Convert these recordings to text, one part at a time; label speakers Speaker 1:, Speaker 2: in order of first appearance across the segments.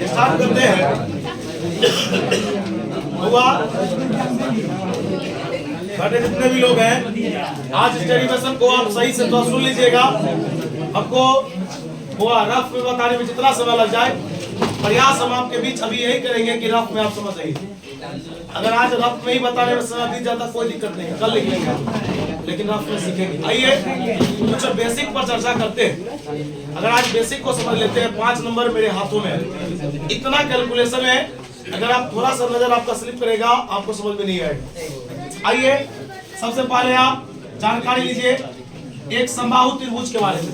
Speaker 1: Start करते हैं। हुआ घटे जितने भी लोग हैं, आज इस डेरिवेशन को आप सही से तो सुन लीजिएगा। आपको हुआ रफ में बताने में जितना समय लग जाए, प्रयास हम आपके बीच अभी यही करेंगे कि रफ में आप समझ आइए। अगर आज रफ में ही बताने में समय बीत जाता कोई दिक्कत नहीं, कल लिख लेंगे, लेकिन रफ में सीखेंगे। आइए कुछ बेसिक पर चर्चा करते हैं। अगर आज बेसिक को समझ लेते हैं, 5 नंबर मेरे हाथों में है, इतना कैलकुलेशन है, अगर आप थोड़ा सा नजर आपका स्लिप करेगा आपको समझ में नहीं आएगा। आइए सबसे पहले आप जानकारी लीजिए एक समबाहु त्रिभुज के बारे में।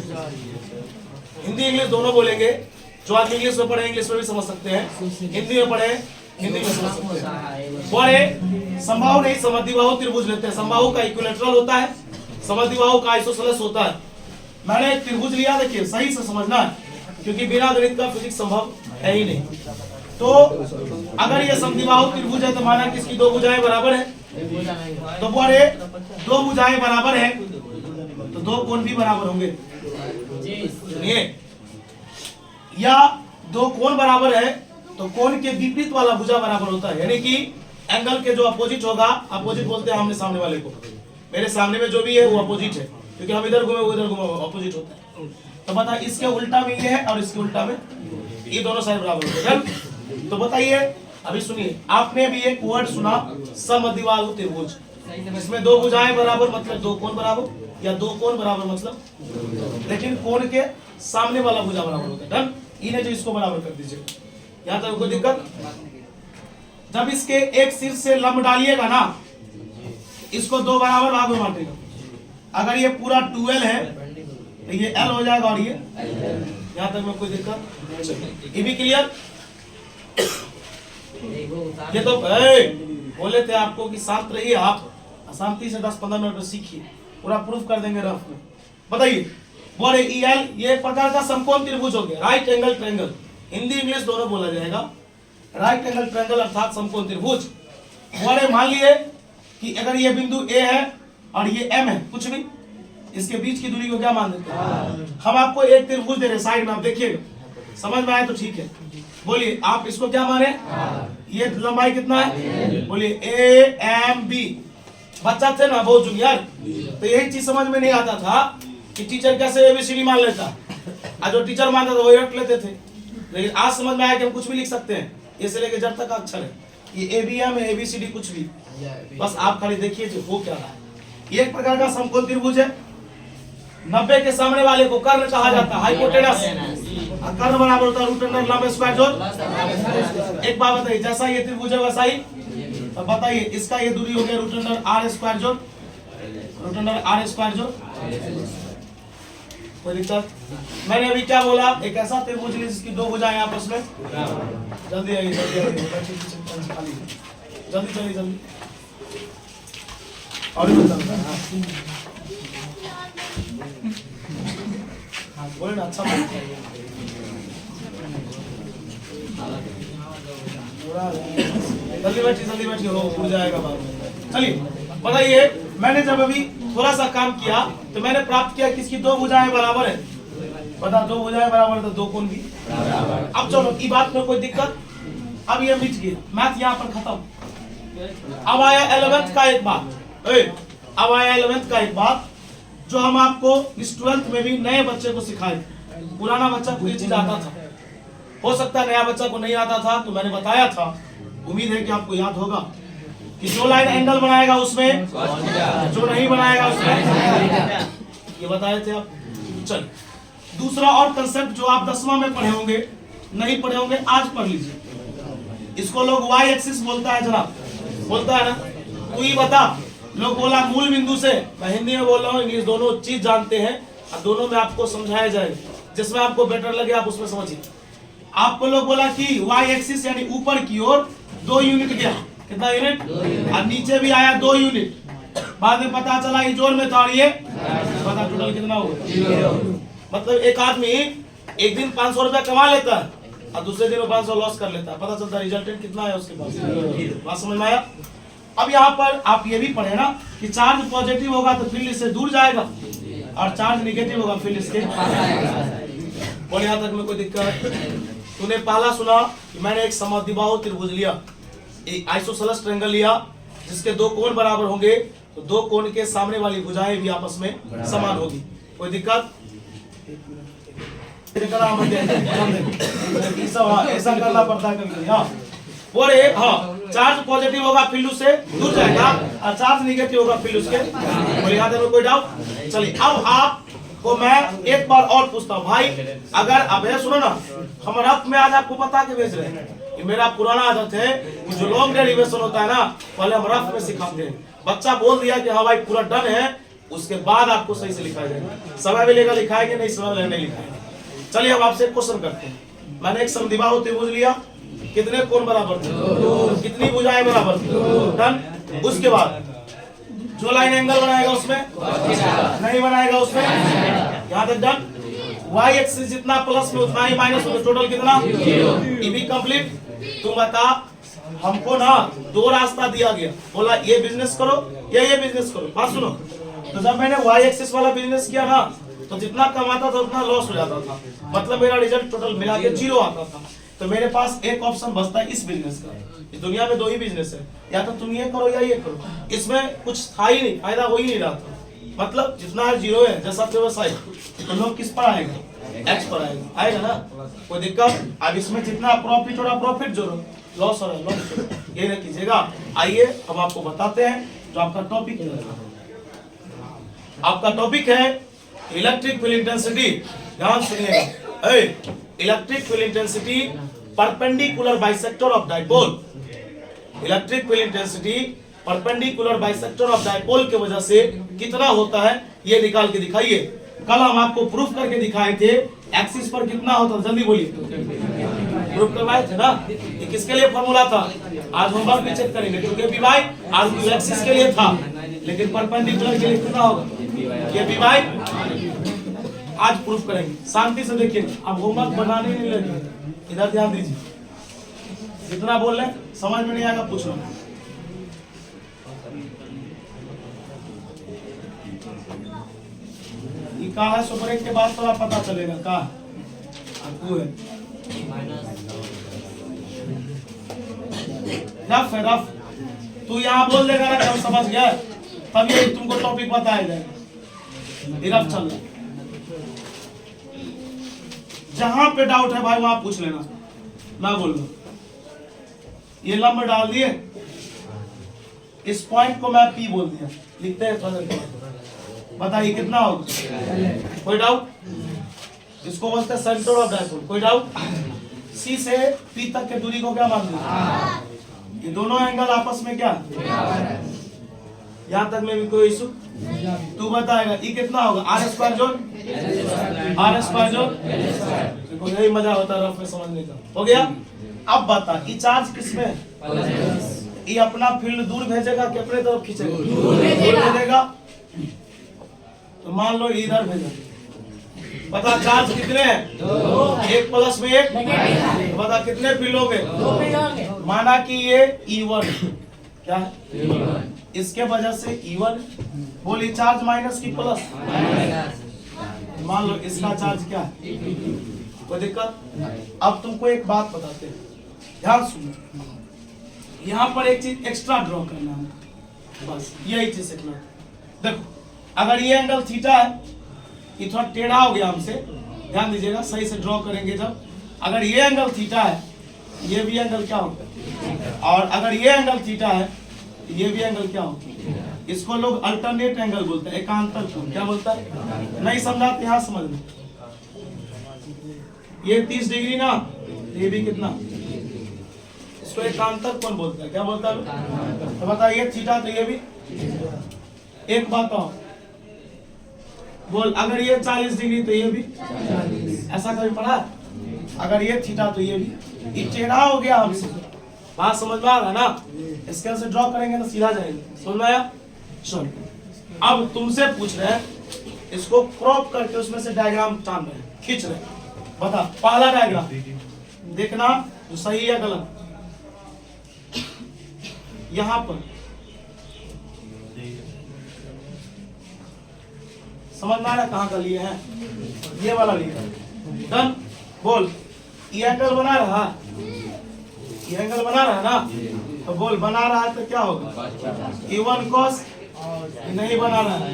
Speaker 1: हिंदी इंग्लिश दोनों बोलेंगे, जो आप इंग्लिश में पढ़े इंग्लिश में भी समझ सकते हैं, हिंदी में पढ़े हिंदी में समझ सकते हैं। बड़े समबाहु नहीं समद्विबाहु त्रिभुज लेते हैं। समबाहु का इक्विलैटरल होता है, समद्विबाहु का आइसोसेलेस होता है। मैंने एक त्रिभुज लिया, देखिए सही से समझना है, क्योंकि बिना गणित का फिजिक्स संभव है ही नहीं। तो अगर ये समद्विबाहु त्रिभुज है तो माना कि इसकी 2 भुजाएं बराबर है, तो बड़े 2 भुजाएं बराबर है तो 2 कोण भी बराबर होंगे। सुनिए, या 2 कोण बराबर है तो कोण के विपरीत वाला भुजा बराबर होता है, यानी कि एंगल के जो अपोजिट होगा, अपोजिट बोलते हैं आमने सामने वाले को। मेरे सामने में जो भी है वो अपोजिट है, क्योंकि हम इधर घूमे वो इधर घूमे, अपोजिट होता है। तो बता, इसके उल्टा में ये है और इसके उल्टा में ये, दोनों साइड बराबर होते हैं। तो बताइए, अभी सुनिए, आपने भी एक वर्ड सुना समद्विबाहु त्रिभुज, इसमें 2 भुजाएं बराबर मतलब 2 कोण बराबर, या 2 कोण बराबर मतलब, लेकिन कोण के सामने वाला भुजा बराबर होता है। डन, इन्हें जो इसको बराबर कर दीजिए। यहाँ तक कोई दिक्कत? जब इसके एक सिर से लंब डालिएगा ना, इसको 2 बराबर भाग में बांटेगा। अगर ये पूरा 12 है तो ये L हो जाएगा, और ये यहाँ तक में कोई दिक्कत? ये भी क्लियर? ये तो बोले थे आपको कि शांत रहिए, आप शांति से 10-15 मिनट में सीखिए, पूरा प्रूफ कर देंगे रफ में। बताइए, बोले EL ये एक प्रकार का समकोण त्रिभुज हो गया, right angle triangle, Hindi English दोनों बोला जाएगा। राइट एंगल ट्रायंगल अर्थात समकोण त्रिभुज। बोले मान लिए कि अगर ये बिंदु A है और ये M है, कुछ भी, इसके बीच की दूरी को क्या मान देते हैं? हम आपको एक त्रिभुज दे रहे साइड में, आप देखिएगा, समझ में आए तो ठीक है। बोलिए आप इसको क्या माने? ये लंबाई कितना है? बोलिए AMB। बच्चा थे ना बहुत जूनियर, तो यही चीज समझ में नहीं आता था कि टीचर कैसे ABCD मान लेता, और जो टीचर मानता था वही रट लेते थे। लेकिन आज समझ में आया कि हम कुछ भी लिख सकते हैं, ये से लेके जब तक का अक्षर है, ये ABM है, ABCD कुछ भी, बस आप खाली देखिए जो हो क्या रहा है। ये एक प्रकार का समकोण त्रिभुज है। 90 के सामने वाले को कर्ण कहा जाता है, हाइपोटेनस। कर्ण बराबर होता है रूट अंडर लंब स्क्वायर जोड़। एक बात बताइए, जैसा ये त्रिभुज है वैसा ही, तो बताइए इसका ये दूरी हो गया रूट अंडर R स्क्वायर जोड़, रूट अंडर R स्क्वायर जोड़। कोई दिक्कत? मैंने अभी क्या बोला? एक ऐसा त्रिभुज जिसकी 2 भुजाएं आपस में, जल्दी आइए, जल्दी आइए, जल्दी जल्दी जल्दी, और बोले ना, अच्छा जल्दी बैठिए, हो जाएगा बाद में। चलिए बताइए, मैंने जब अभी थोड़ा सा काम किया तो मैंने प्राप्त किया किसकी 2 भुजाएं बराबर है। बता, 2 भुजाएं बराबर तो 2 कोण भी। अब चलो, ये बात में कोई दिक्कत? अब ये मिट गया, मैथ यहाँ पर खत्म। अब आया 11th का एक बात, अब आया 11th का एक बात जो हम आपको इस 12th में भी नए बच्चे को सिखाए। पुराना बच्चा को ये चीज आता था, हो सकता है नया बच्चा को नहीं आता था, तो मैंने बताया था, उम्मीद है कि आपको याद होगा कि जो लाइन एंगल बनाएगा उसमें, जो नहीं बनाएगा उसमें, ये बताए थे आप। चल, दूसरा और कंसेप्ट जो आप 10वां में पढ़े होंगे, नहीं पढ़े होंगे, आज पढ़ लीजिए। इसको लोग Y एक्सिस बोलता है, जनाब बोलता है ना। तू ही बता, लोग बोला मूल बिंदु से, मैं हिंदी में बोल रहा हूँ, इंग्लिश, दोनों चीज जानते हैं और दोनों में आपको समझाया जाएगा, जिसमें आपको बेटर लगे आप उसमें समझिए। आपको लोग बोला कि Y एक्सिस यानी ऊपर की ओर 2 यूनिट गया, कितना यूनिट? और नीचे भी आया 2 यूनिट। बाद में पता चला ये जोड़ में था, और ये पता टोटल कितना होगा। मतलब एक आदमी एक दिन 500 रुपया कमा लेता है और दूसरे दिन वो 500 लॉस कर लेता है, पता चलता है रिजल्टेंट कितना है उसके पास। बात समझ में आया? अब यहाँ पर आप ये भी पढ़े ना कि चार्ज पॉजिटिव होगा तो फील्ड इससे दूर जाएगा, और चार्ज निगेटिव होगा फील्ड इसके। बोल यहाँ तक में कोई दिक्कत? तूने पहला सुना कि मैंने एक समद्विबाहु त्रिभुज लिया, आइसोसेलेस ट्रायंगल लिया जिसके दो कोण बराबर होंगे, तो दो कोण के सामने वाली भुजाएं भी आपस में समान होगी। कोई दिक्कत? ऐसा करना पड़ता है कभी। हाँ बोले, हाँ चार्ज पॉजिटिव होगा फील्ड उससे दूर जाएगा और चार्ज निगेटिव होगा फील्ड उसके। बोले यहाँ तक कोई डाउट? चलिए अब आपको मैं एक बार और पूछता हूँ भाई, अगर अब सुनो ना, हम रफ में आज आपको बता के भेज रहे हैं। ये मेरा पुराना आदत है कि जो लॉन्ग डेरिवेशन होता है ना, पहले हम रफ में सिखाते हैं। बच्चा बोल दिया कि हाँ भाई पूरा डन है, उसके बाद आपको सही से लिखाया जाएगा। समय भी लेगा लिखाएंगे, नहीं समय लेगा नहीं लिखाएंगे। चलिए अब आपसे क्वेश्चन करते हैं। मैंने एक समद्विबाहु त्रिभुज लिया, कितने कोण बराबर थे? कितनी भुजाएं बराबर थी? डन। उसके बाद जो लाइन एंगल बनाएगा उसमें नहीं बनाएगा उसमें, यहाँ तक डन। वाई एक्सिस जितना प्लस में उतना ही माइनस में, टोटल कितना? ये भी कंप्लीट। तुम बता, हमको ना दो रास्ता दिया गया, बोला ये बिजनेस करो या ये बिजनेस करो। बात सुनो, तो जब मैंने वाई एक्सिस वाला बिजनेस किया ना, तो जितना कमाता था उतना लॉस हो जाता था, मतलब मेरा रिजल्ट टोटल मिला के 0 आता था। तो मेरे पास एक ऑप्शन बचता है इस बिजनेस का। इस दुनिया में दो ही बिजनेस है, या तो तुम ये करो या ये करो। इसमें कुछ था ही नहीं, फायदा हो ही नहीं रहा था, मतलब जितना है 0 है। जैसा व्यवसाय तो लोग किस पर आएगा? एक्स पर आएगा, आएगा ना, कोई दिक्कत? अब इसमें जितना प्रॉफिट हो रहा प्रॉफिट जोड़ो, लॉस हो रहा है लॉस जोड़ो, ये ना कीजिएगा। आइए अब आपको बताते हैं जो आपका टॉपिक है। आपका टॉपिक है इलेक्ट्रिक फील्ड इंटेंसिटी। ध्यान सुनिएगा, electric field intensity perpendicular bisector of dipole. Electric field intensity perpendicular bisector of dipole की वजह से कितना होता है ये निकाल के दिखाइए। कल हम आपको प्रूफ करके दिखाए थे एक्सिस पर कितना होता है, जल्दी बोलिए। प्रूफ करवाए थे ना, ये किसके लिए फॉर्मूला था? आज होमवर्क भी चेक करेंगे, क्योंकि बी वाई आज एक्सिस के लिए था, लेकिन परपेंडिकुलर के लिए कितना होगा? ये बी वाई आज प्रूफ करेंगे। शांति से देखिए, अब होमवर्क बनाने नहीं लगे, इधर ध्यान दीजिए। जितना बोल रहे समझ में नहीं आएगा पूछ लो। ये कहा है सुपर एक के बाद थोड़ा पता चलेगा कहा आपको है। रफ है रफ, तू यहाँ बोल देगा ना हम समझ गया, तब ये तुमको टॉपिक बताया जाएगा। रफ चल रहा, जहां पे डाउट है भाई वहां पूछ लेना, मैं बोल रहा। ये लंब डाल दिए, इस पॉइंट को मैं पी बोल दिया, लिखते हैं। बताइए कितना होगा? कोई डाउट? इसको बोलते हैं सेंटर ऑफ डाइपोल। कोई डाउट? सी से पी तक के दूरी को क्या मान दिया? ये दोनों एंगल आपस में क्या? यहाँ तक में भी कोई इशू? तू बताएगा ये कितना होगा? आर स्क्वायर जोड़ आर स्क्वायर जोड़। देखो यही मजा होता है रफ में समझने का। हो गया? अब बता, ये चार्ज किसमें है? ये अपना फील्ड दूर भेजेगा कि अपने तरफ खींचेगा? दूर भेजेगा। तो मान लो इधर भेजा, बता चार्ज कितने हैं? 1 प्लस में 1, तो बता कितने फील्ड हो गए? माना कि ये E1 क्या है, इसके वजह से E1 बोली चार्ज माइनस की प्लस। मान लो इसका चार्ज क्या है? कोई दिक्कत? अब तुमको एक बात बताते हैं, ध्यान सुनो। यहाँ पर एक चीज एक्स्ट्रा ड्रॉ करना है, बस यही चीज सीखना। देखो अगर ये एंगल थीटा है, ये थोड़ा टेढ़ा हो गया हमसे, ध्यान दीजिएगा, सही से ड्रॉ करेंगे जब। अगर ये एंगल थीटा है, ये भी एंगल क्या होगा? और अगर ये एंगल थीटा है, ये भी एंगल क्या होगा? इसको लोग अल्टरनेट एंगल बोलते हैं, एकांतर कोण। क्या बोलता है? नहीं समझा तो यहाँ समझ लो। ये 30 डिग्री ना, ये भी कितना? इसको एकांतर कोण बोलता है। क्या बोलता है? तो बताइए थीटा, तो ये भी। एक बात और बोल, अगर ये 40 डिग्री तो ये भी, ऐसा कभी पढ़ा? अगर ये थीटा तो ये भी। ये टेढ़ा हो गया हमसे, बात समझ में आ रहा है ना? इसके से ड्रॉ करेंगे तो सीधा जाएगा। समझ में आया? चलो अब तुमसे पूछ रहे हैं, इसको क्रॉप करके उसमें से डायग्राम टान रहे हैं, खींच रहे हैं। बता पहला डायग्राम देखना जो सही है गलत। यहां पर समझ में आ रहा कहां का लिए हैं? ये वाला लिए। डन। बोल ये एंगल बना रहा, ये एंगल बना रहा ना, तो बोल बना रहा है तो क्या होगा, E1 cos, नहीं बना रहा है,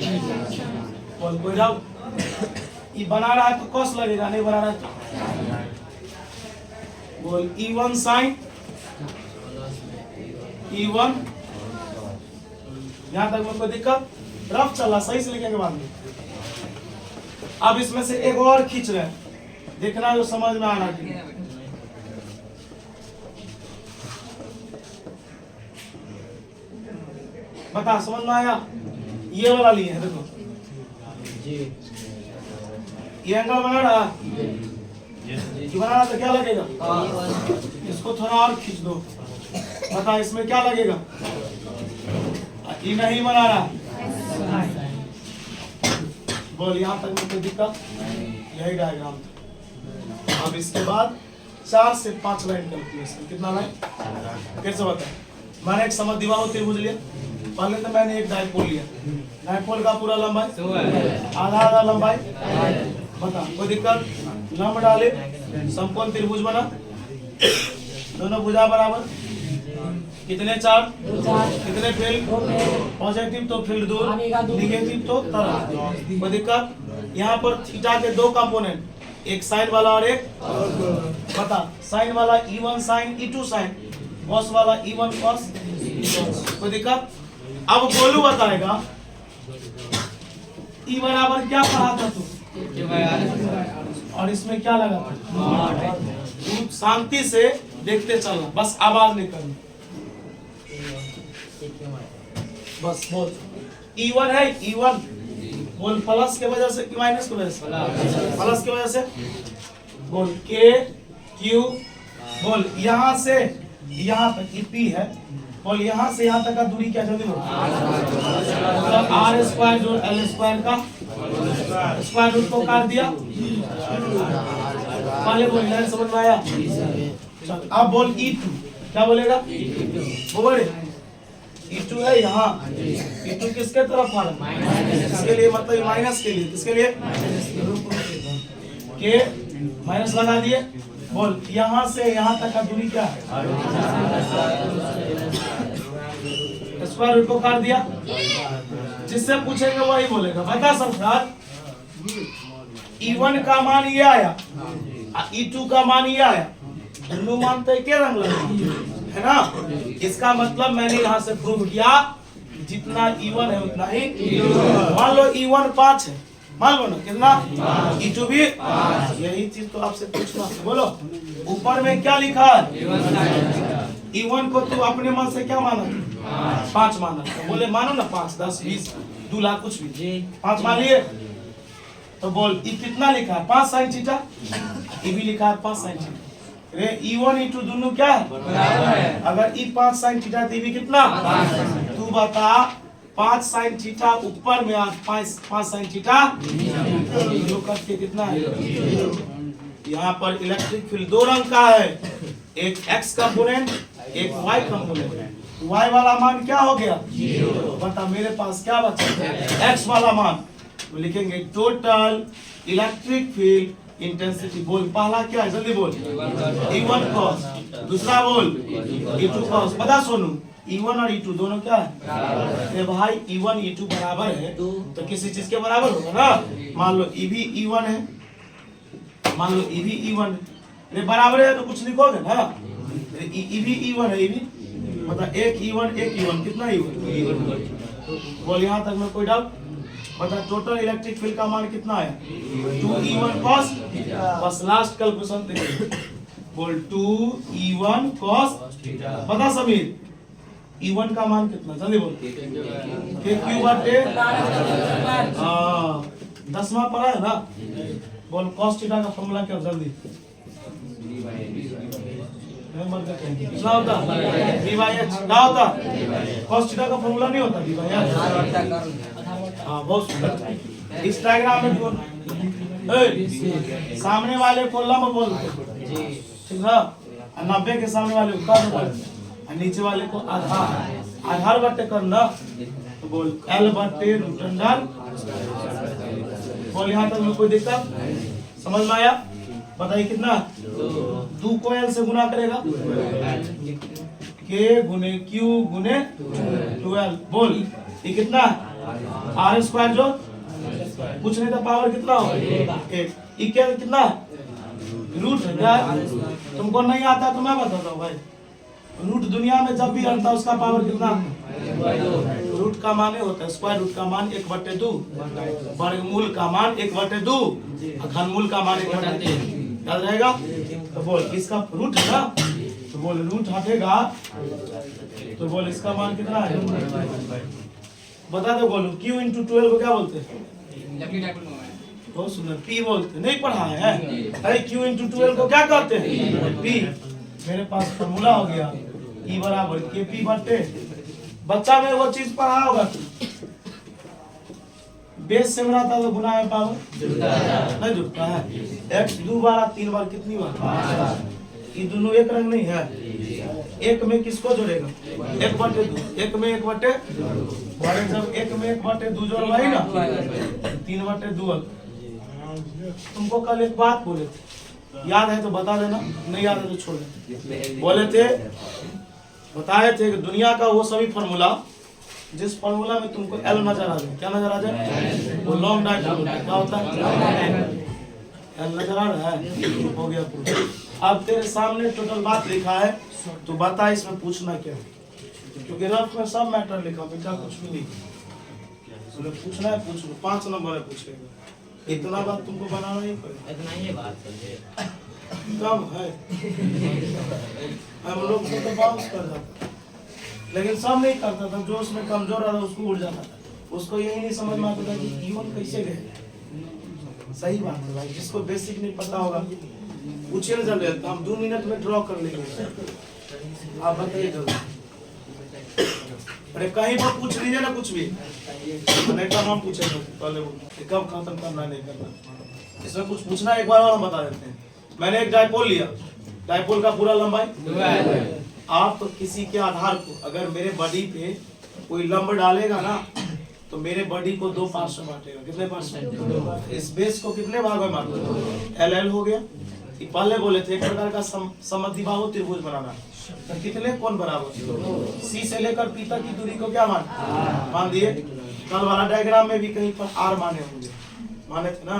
Speaker 1: बोल कोई जाओ, ये बना रहा है तो cos लगेगा, नहीं बना रहा है तो बोल E1 sin, E1, यहां तक में कोई दिक्कत, रफ चला, सही से लिखेंगे बाद में। अब इसमें से एक और खींच रहे हैं, देखना जो समझ में आना चाहिए। बता समझ में आया, ये वाला लिए है, देखो ये एंगल बना रहा, बना रहा तो क्या लगेगा, इसको थोड़ा और खींच दो, बता इसमें क्या लगेगा, ये नहीं बना रहा, बोल यहाँ तक में कोई दिक्कत, यही डायग्राम था। अब इसके बाद 4 से 5 लाइन कैलकुलेशन, कितना लाइन फिर से बता। मैंने एक समद्विबाहु त्रिभुज लिया, पहले तो मैंने एक डायपोल लिया, डायपोल का पूरा लंबाई आधा आधा लंबाई, बता कोई दिक्कत, लंब डाले, समकोण त्रिभुज बना, दोनों भुजा बराबर, कितने 4, कितने फील्ड, पॉजिटिव तो फील्ड दूर, निगेटिव तो तरफ, कोई दिक्कत। यहाँ पर थीटा के 2 कंपोनेंट, एक साइन वाला और एक, बता साइन वाला E1 sign, E2 sign, cos वाला E1 कॉस, कोई दिक्कत। अब गोलू बताएगा E बराबर क्या पढ़ा था तू, और इसमें क्या लगा था, तू शांति से देखते चलना, बस आवाज नहीं करनी, बस बोल E1 है, E1 बोल प्लस के वजह से कि माइनस की वजह से, प्लस की वजह से, बोल K Q, बोल यहाँ से यहाँ तक EP है, बोल यहाँ से यहाँ तक का दूरी क्या जल्दी बोल, मतलब R स्क्वायर जो L स्क्वायर का स्क्वायर रूट को काट दिया, पहले बोल लाइन समझ में आया, चल अब बोल E2 क्या बोलेगा, बोल E2 है यहाँ, E2 किसके तरफ आ रहा है, इसके लिए मतलब माइनस के लिए, किसके लिए, के माइनस लगा दिए, बोल यहाँ से यहाँ तक का दूरी क्या है, स्क्वायर रूट को काट दिया, जिससे पूछेंगे वही बोलेगा। बता सरकार E1 का मान ये आया, E2 का मान ये आया, दोनों मान तो एक रंग लगे है ना, इसका मतलब मैंने यहाँ से प्रूव किया जितना E1 है उतना ही, मान लो E1 5 है, मान लो ना कितना, E2 भी, यही चीज तो आपसे पूछना, बोलो ऊपर में क्या लिखा है, E1 को तू अपने मन से क्या माना, 5 माना, तो बोले मानो ना 5 10 20 2 लाख कुछ भी 5 मान लिए, तो बोल E कितना लिखा है 5 sin थीटा, E भी लिखा है 5 sin थीटा, रे E1 E2 दोनों क्या है, अगर E 5 sin थीटा तो E भी कितना, तू बता 5 sin थीटा ऊपर में 5 sin थीटा लोग करके कितना है, यहाँ पर इलेक्ट्रिक फील्ड 2 रंग का है, एक X कंपोनेंट एक Y कंपोनेंट, Y वाला मान क्या हो गया, बता मेरे पास क्या बचा, X वाला मान, तो लिखेंगे टोटल इलेक्ट्रिक फील्ड इंटेंसिटी, बोल पहला क्या है जल्दी बोल, E1 cos, दूसरा बोल E2 cos, पता सोनू E1 और E2 दोनों क्या है, भाई E1 E2 बराबर है तो किसी चीज के बराबर होगा ना, मान लो E भी E1 है, मान लो E भी E1 है, बराबर है तो कुछ लिखोगे ना, E भी E1 है, E भी मतलब एक E1 कितना E1, बोल यहाँ तक में कोई डाउट, बता टोटल इलेक्ट्रिक फील्ड का मान कितना है 2E1 cos, बस लास्ट कैलकुलेशन देखिए, बोल 2E1 cos, बता समीर E1 का मान कितना जल्दी बोल, Q बटे 10वां पढ़ा है ना, बोल cos थीटा का फॉर्मूला क्या जल्दी, क्या होता V/H, क्या होता cos थीटा का फॉर्मूला नहीं होता V/H, हाँ बहुत सुंदर, इस डायग्राम में सामने वाले को लंब बोलते, ठीक है, 90 के सामने वाले को कर्ण बोलते, नीचे वाले को आधार, आधार बट्टे करना, तो बोल L बट्टे रूट अंडर, बोल यहाँ तक में कोई दिक्कत समझ में आया। बताइए कितना, 2 को L से गुना करेगा, K गुने Q गुने 12। बोल ये कितना, R स्क्वायर जो कुछ नहीं था, पावर कितना हो 8। ये क्या कितना रूट है, क्या है? तुमको नहीं आता तो मैं बताता हूँ भाई। रूट दुनिया में जब भी आता है उसका पावर कितना, रूट का मान होता है स्क्वायर रूट का मान 1/2, वर्गमूल का मान 1/2, घनमूल का मान 1/3। याद रहेगा? तो बोल इसका रूट है ना, तो बोल रूट हटेगा तो बोल इसका मान कितना है, बता दो। बोलो Q × 12 को क्या बोलते हैं, बहुत सुंदर, P बोलते, नहीं पढ़ा है? अरे Q × 12 को क्या कहते हैं, P। मेरे पास फॉर्मूला हो गया E बराबर KP/, बच्चा में वो चीज पढ़ा होगा, बेस से बनाता तो गुना में पावर नहीं जुड़ता है। x 2 बार 3 बार कितनी बार, ये दोनों एक रंग नहीं है। एक में किसको जोड़ेगा, 1/2, एक में 1/2, जब एक में 1/2 जोड़वाई ना 3/2। तुमको कल एक बात बोले थे, याद है तो बता देना, नहीं याद है तो छोड़ देना। बोले थे, बताए थे कि दुनिया का वो सभी फॉर्मूला जिस फॉर्मूला में तुमको L नजर आ जाए, क्या नजर आ जाए, वो लॉन्ग डायपोल क्या होता है, L नजर आ रहा है, हो गया पूरा। अब तेरे सामने टोटल बात लिखा है, तो बता इसमें पूछना क्या है, क्योंकि रफ में सब मैटर लिखा, बेटा कुछ भी नहीं पूछना है, पूछ लो, 5 नंबर है पूछेगा, इतना बात तुमको बनाना नहीं पड़ेगा,
Speaker 2: इतना ही बात
Speaker 1: कम है। हम लोग को तो बाउंस कर जाता, लेकिन सब नहीं करता था, जो उसमें कमजोर रहा था उसको उड़ जाता था, उसको यही नहीं समझ में आता था कि इवन कैसे गए। सही बात है भाई, जिसको बेसिक नहीं पता होगा पूछे ना जल्दी, तो हम 2 मिनट में ड्रॉ कर लेंगे। आप बताइए जल्दी, अरे कहीं पर पूछ लीजिए ना कुछ भी, नहीं तो हम पूछेंगे पहले कब खत्म करना नहीं करना, इसमें कुछ पूछना एक बार और हम बता देते हैं। मैंने एक डायपोल लिया, डायपोल का पूरा लंबाई, आप किसी के आधार को अगर मेरे बॉडी पे कोई लंब डालेगा ना, तो मेरे बॉडी को 2 पार्ट में बांटेगा। कितने पार्ट में, इस बेस को कितने भाग में बांटेगा, LL हो गया। पहले बोले थे एक प्रकार का समद्विबाहु त्रिभुज बनाना, तो कितने कोण बराबर, C से लेकर P तक की दूरी को क्या मान दिए। कल वाला डायग्राम में भी कहीं पर R माने होंगे, माने थे ना,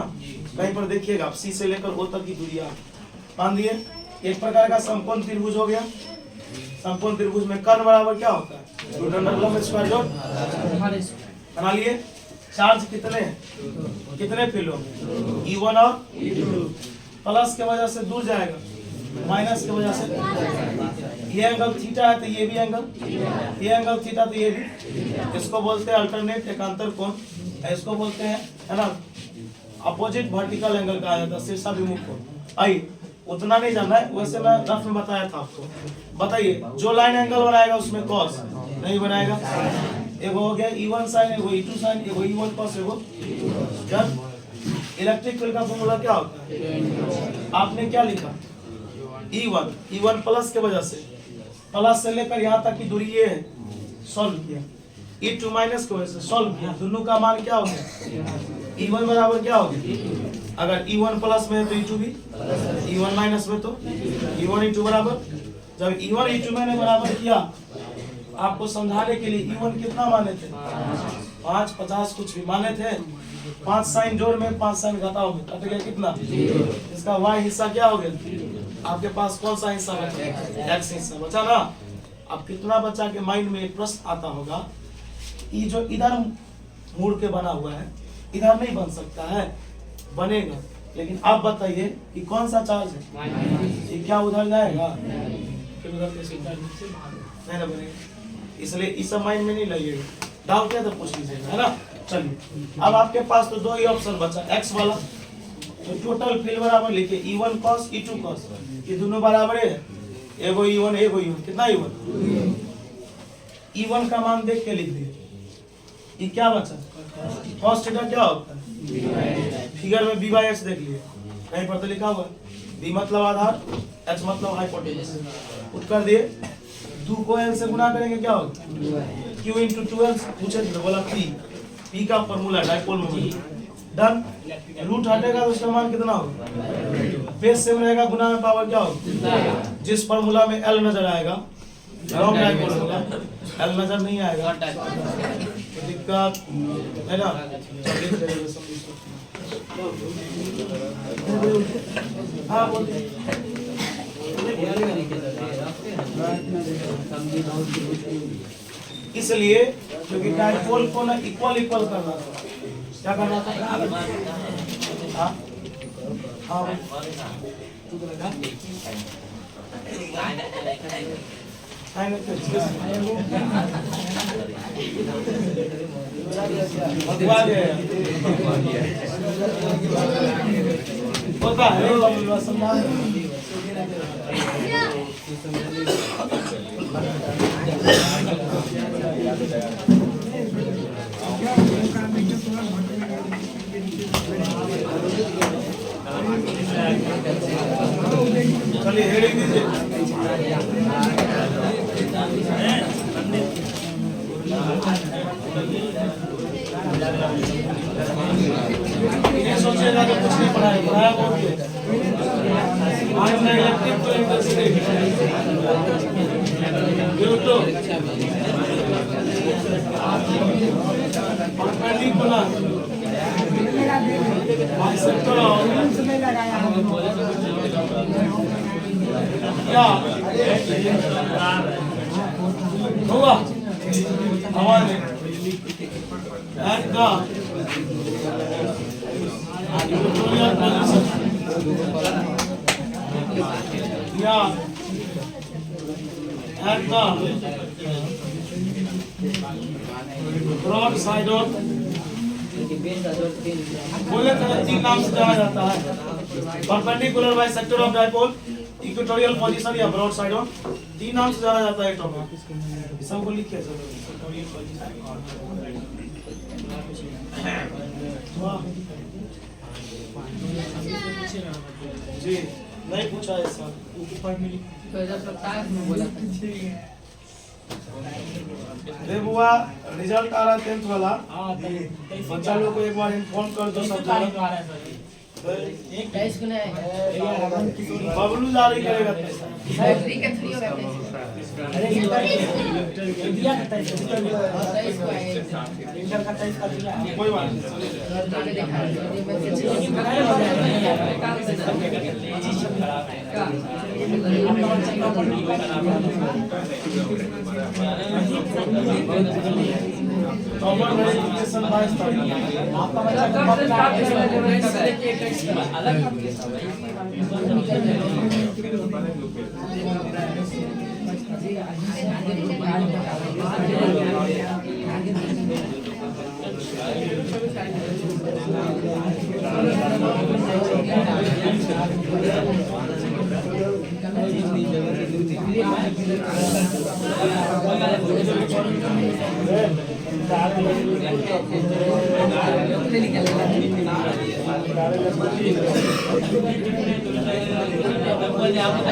Speaker 1: कहीं पर देखिएगा आप C से लेकर O तक की दूरी R मान दिए। एक प्रकार का समकोण त्रिभुज हो गया। समकोण त्रिभुज में कर्ण बराबर क्या होता है, √λ² बना लिए। चार्ज कितने फील्ड होंगे, E1 और प्लस के वजह से दूर जाएगा, माइनस के वजह से। ये एंगल थीटा है तो ये भी एंगल, ये एंगल थीटा तो ये भी, इसको बोलते हैं अल्टरनेट एकांतर कोण, इसको बोलते हैं है ना अपोजिट वर्टिकल एंगल कहा जाता है, शीर्षाभिमुख कोण। आइए उतना नहीं जानना है, वैसे मैं रफ में बताया था आपको। बताइए जो लाइन एंगल बनाएगा उसमें कॉस नहीं बनाएगा। एगो हो गया E1 sin, एगो E2 sin, एगो E1 cos, एगो जब इलेक्ट्रिक फील्ड का फॉर्मूला क्या होता है, आपने क्या लिखा, E1 प्लस के वजह से, प्लस से लेकर यहाँ तक की दूरी ये है, सॉल्व किया। E2 माइनस की वजह से सॉल्व किया, दोनों का मान क्या हो गया, E1 बराबर क्या हो गया, अगर E1 प्लस में है तो E2 भी, E1 माइनस में तो E1 E2 बराबर। जब E1 E2 मैंने बराबर किया, आपको समझाने के लिए E1 कितना माने थे, 5 50 कुछ भी माने थे। 5 साइन जोड़ में 5 साइन घटाओ में कट गया कितना, इसका Y हिस्सा क्या हो गया, आपके पास कौन सा हिस्सा बचा, X हिस्सा बचा ना। अब कितना बच्चा के माइंड में एक प्रश्न आता होगा, ये जो इधर मुड़ के बना हुआ है इधर नहीं बन सकता है, बनेगा, लेकिन आप बताइए कि कौन सा चार्ज है, ये क्या उधर जाएगा, फिर उधर कैसे नहीं ना बनेगा। इसलिए इस माइंड में नहीं लगेगा, डाउट है तो पूछ लीजिएगा, है ना। चलिए अब आपके पास तो 2 ही ऑप्शन बचा, एक्स वाला, तो टोटल फील्ड बराबर लिखिए E1 cos E2 cos, ये दोनों बराबर है, एगो E1 एगो E1, कितना E1, E1 का मान देख के लिख दिए। ये क्या बचा, cos थीटा क्या होता है, फिगर में B/H देख लिए, कहीं पर तो लिखा हुआ B मतलब आधार, H मतलब हाइपोटेनस, उत्तर दिए। 2 को L से गुना करेंगे क्या होगा, Q × 2L पूछे थे तो बोला P का formula dipole moment, done. Root हटेगा तो उसका मान कितना होगा, फेस सेम रहेगा, गुना में पावर क्या होगा? जिस फॉर्मूला में एल नजर आएगा लॉन्ग डाइपोल होगा, एल नजर नहीं आएगा तो दिक्कत है ना। हाँ बोलिए। इसलिए क्योंकि डाइपोल को ना इक्वल इक्वल करना था, क्या करना था? हाँ हाँ होता है चलिए हेडिंग दीजिए। ये सोचिएगा कि कुछ नहीं पढ़ाया, पढ़ाया बहुत है। आज मैं इलेक्ट्रिक को इंटेंसिटी परपेंडिकुलर बाइसेक्टर क्या होगा हमारे at the equatorial position, yeah, at the broad side of, बोले तो तीन नाम से जाना जाता है, perpendicular bisector of dipole, equatorial position या ब्रॉड साइड ऑन, तीन नाम से जाना जाता है टॉपिक। सबको लिखिए सर। जी नहीं पूछा है सर, ऊपर में अरे बुआ रिजल्ट आ रहा है 10th वाला, बच्चा लोग को एक बार इन्फॉर्म कर दो सब जगह। बबलू जारी करेगा कोई बात आपका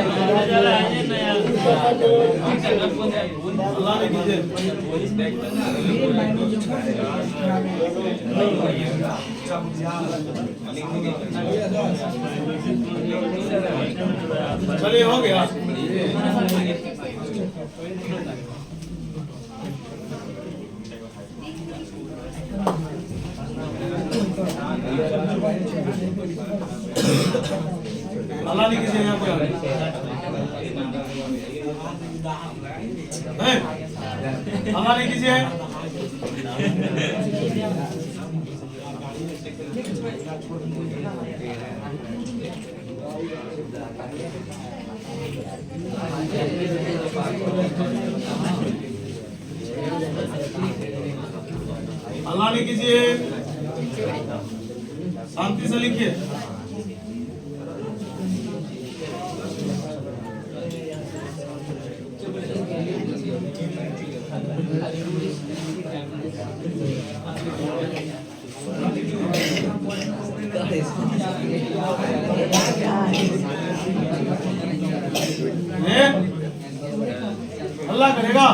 Speaker 1: चलिए हो गया। अल्लाह नहीं कीजिएगा कोई अल्लाह नहीं कीजिए। अल्लाह नहीं कीजिए, शांति से लिखिए। अल्लाह करेगा।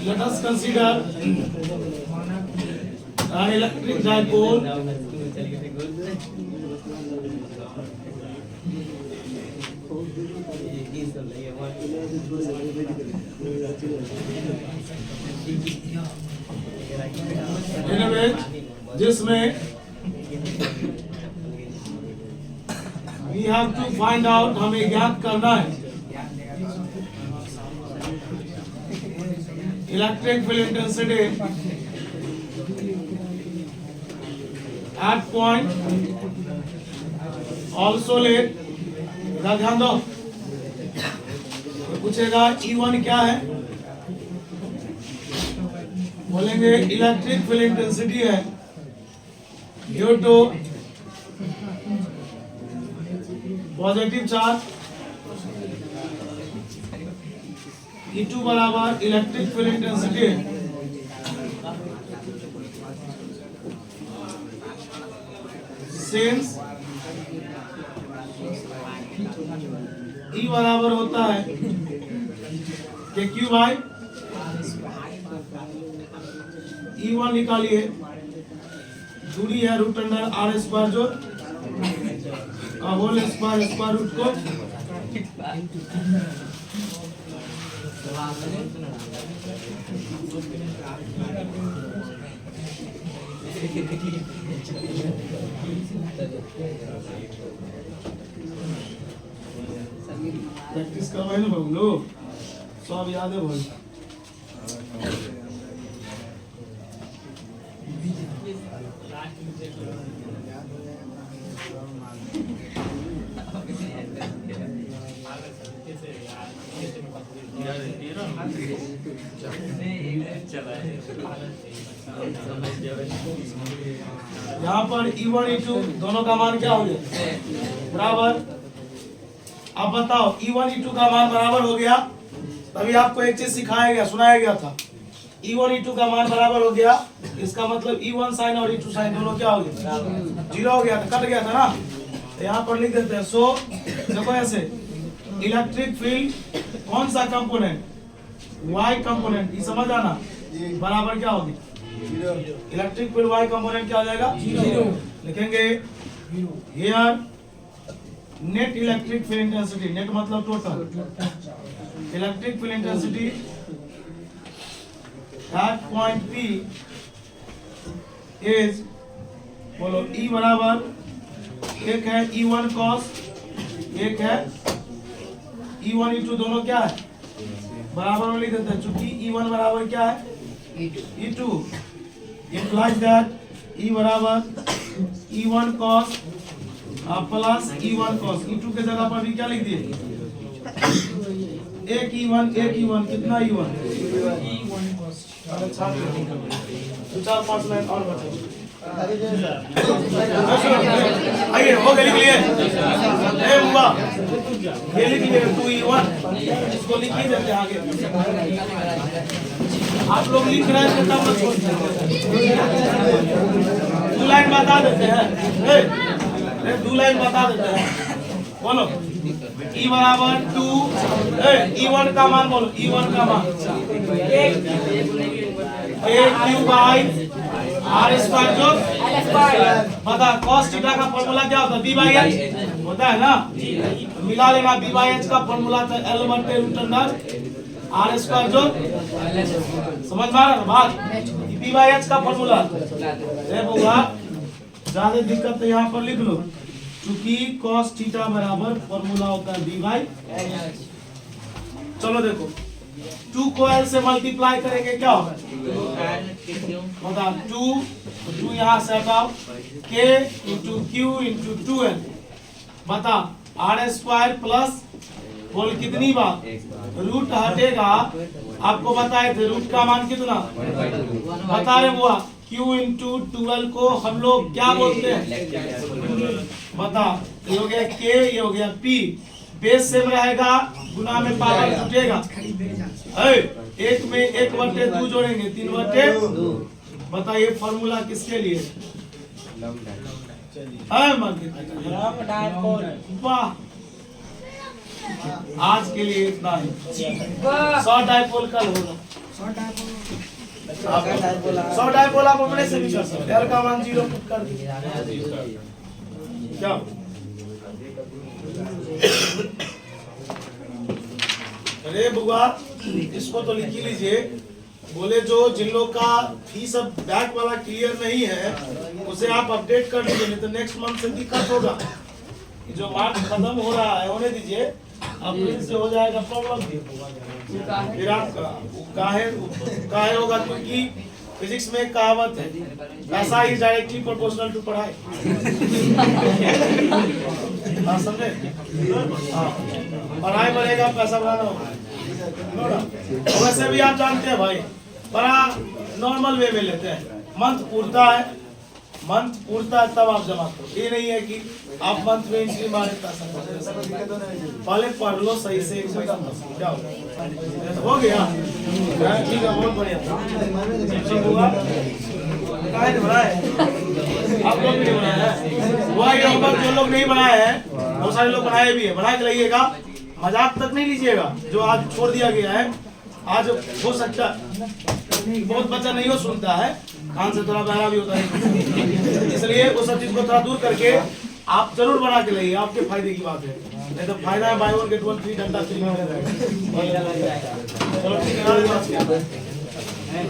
Speaker 1: Let us consider an electric dipole in which जिसमें we have to find out, हमें ज्ञात करना है electric field intensity at point also let ध्यान दो पूछेगा E1 क्या है, बोलेंगे इलेक्ट्रिक फील्ड इंटेंसिटी है due to positive charge, E2 बराबर इलेक्ट्रिक फील्ड इंटेंसिटी है सिंस E बराबर होता है के क्यू बाई E1 निकालिए, दूरी है रूट अंडर आर स्क्वायर जो का होल स्क्वायर रूट को प्रैक्टिस करवाए ना हम लोग, सब याद है भाई। यहाँ पर E1 E2 दोनों का मान क्या हो गया बराबर। अब बताओ E1 E2 का मान बराबर हो गया, तभी आपको एक चीज सिखाया गया, सुनाया गया था। E1 E2 का मान बराबर हो गया, इसका मतलब E1 साइन और E2 साइन दोनों क्या हो गया, जीरो हो गया था, कट गया था ना। तो यहाँ पर लिख देते हैं। सो देखो ऐसे इलेक्ट्रिक फील्ड कौन सा कंपोनेंट, Y कंपोनेंट, ये समझ आना, बराबर क्या होगी इलेक्ट्रिक फील्ड Y कंपोनेंट क्या हो जाएगा जीरो। लिखेंगे here net electric field intensity, net मतलब total electric field intensity at point P is, बोलो E बराबर, एक है E1 cos, एक है E1 E2 दोनों क्या है बराबर में लिख देते हैं, चूंकि E1 बराबर क्या है E2, implies that E बराबर E1 cos plus E1 cos, E2 के जगह पर भी क्या लिख दिए एक E1 कितना E1 तो 4-5 लाइन और बचे। आइए हो गया, लिख लिए ए बुआ, ये लिख लिए 2E1, इसको लिख ही देते हैं आगे। आप लोग लिख रहे हैं तब मत छोड़िए, 2 लाइन बता देते हैं, 2 लाइन बता देते हैं, बोलो E बराबर 2, E1 का मान बोलो, E1 का मान 1 बाई R स्क्वायर जो पता cos थीटा का फॉर्मूला क्या होता है, B बाई H होता है ना, मिला लेना। B बाई H का फॉर्मूला था L बटे रूट अंडर R स्क्वायर जो, समझ में आ रहा है बात, B बाई H का फॉर्मूला। ज्यादा दिक्कत तो यहाँ पर लिख लो, क्योंकि cos थीटा बराबर फॉर्मूला होता है B बाई H। चलो देखो 2 को L से मल्टीप्लाई करेंगे क्या होगा, बता 2 यहाँ से हटाओ, K into Q into 2L, बता R स्क्वायर प्लस बोल कितनी बार रूट हटेगा, आपको बताए थे रूट का मान कितना बता रहे बुआ, Q इंटू 2L को हम लोग क्या बोलते हैं, बता ये हो गया K, ये हो गया P, बेस सेम रहेगा, गुना में पावर छूटेगा, एक में 1/2 जोड़ेंगे 3/2, बताइए फॉर्मूला किसके लिए, वाह आज के लिए इतना ही, 100 डाइपोल कल होगा, 100 डाइपोल आप अपने से भी कर सकते हैं, L का मान 0 पुट कर दीजिए क्या। अरे बुआ इसको तो लिख ही लीजिए, बोले जो जिन लोग का फीस अब बैक वाला क्लियर नहीं है उसे आप अपडेट कर दीजिए, नहीं तो नेक्स्ट मंथ से दिक्कत होगा। जो मार्च खत्म हो रहा है होने दीजिए, अप्रैल से हो जाएगा प्रॉब्लम, फिर आप काहे होगा, क्योंकि फिजिक्स में एक कहावत है, पैसा इज डायरेक्टली प्रोपोर्शनल टू पढ़ाई, समझे, पढ़ाई बढ़ेगा पैसा बढ़ाना होगा। वैसे भी आप जानते हैं भाई, बड़ा नॉर्मल वे में लेते हैं, मंथ पूरता है तब आप जमा करो, ये नहीं है कि आप मंथ में एंट्री मारे पैसा, पहले पढ़ लो सही से, क्या हो गया, ठीक है बहुत बढ़िया, आप लोग नहीं बनाए हैं, हुआ ये होगा, जो लोग नहीं बनाए हैं बहुत सारे लोग बनाए भी है, बना के लाइएगा, मजाक तक नहीं लीजिएगा, जो आज छोड़ दिया गया है, आज हो सकता बहुत बच्चा नहीं हो सुनता है, कान से थोड़ा बहरा भी होता है, इसलिए वो सब चीज को थोड़ा दूर करके आप जरूर बना के लाइए, आपके फायदे की बात है, नहीं तो फायदा है बाय 1 गेट 1 फ्री घंटा फ्री मिल जाएगा। चलो ठीक है।